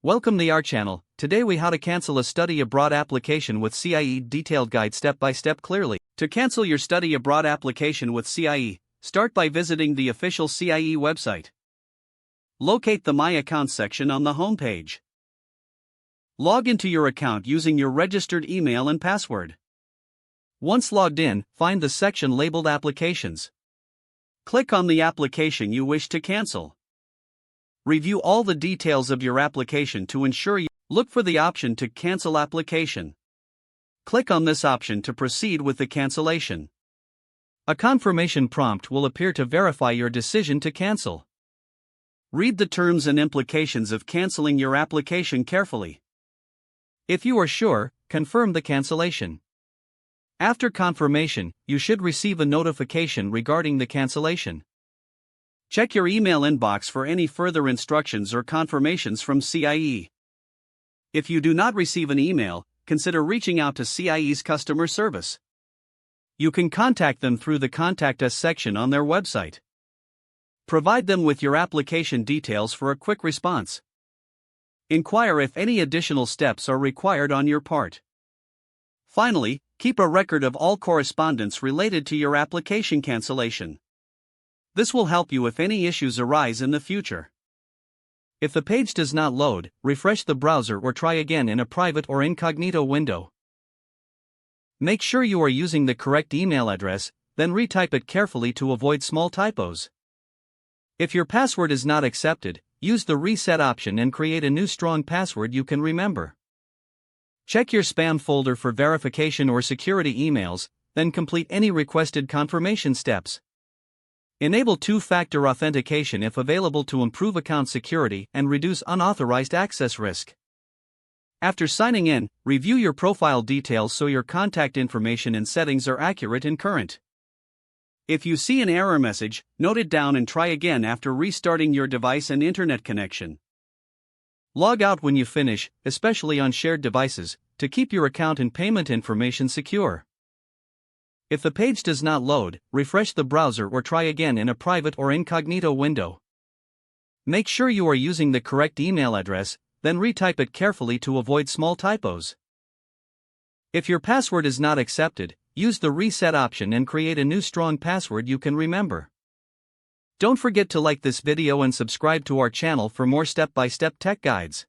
Welcome to our channel. Today we how to cancel a study abroad application with CIEE detailed guide step by step clearly. To cancel your study abroad application with CIEE, start by visiting the official CIEE website. Locate the My Account section on the home page. Log into your account using your registered email and password. Once logged in, find the section labeled Applications. Click on the application you wish to cancel. Review all the details of your application to ensure you look for the option to cancel application. Click on this option to proceed with the cancellation. A confirmation prompt will appear to verify your decision to cancel. Read the terms and implications of canceling your application carefully. If you are sure, confirm the cancellation. After confirmation, you should receive a notification regarding the cancellation. Check your email inbox for any further instructions or confirmations from CIEE. If you do not receive an email, consider reaching out to CIEE's customer service. You can contact them through the Contact Us section on their website. Provide them with your application details for a quick response. Inquire if any additional steps are required on your part. Finally, keep a record of all correspondence related to your application cancellation. This will help you if any issues arise in the future. If the page does not load, refresh the browser or try again in a private or incognito window. Make sure you are using the correct email address, then retype it carefully to avoid small typos. If your password is not accepted, use the reset option and create a new strong password you can remember. Check your spam folder for verification or security emails, then complete any requested confirmation steps. Enable two-factor authentication if available to improve account security and reduce unauthorized access risk. After signing in, review your profile details so your contact information and settings are accurate and current. If you see an error message, note it down and try again after restarting your device and internet connection. Log out when you finish, especially on shared devices, to keep your account and payment information secure. If the page does not load, refresh the browser or try again in a private or incognito window. Make sure you are using the correct email address, then retype it carefully to avoid small typos. If your password is not accepted, use the reset option and create a new strong password you can remember. Don't forget to like this video and subscribe to our channel for more step-by-step tech guides.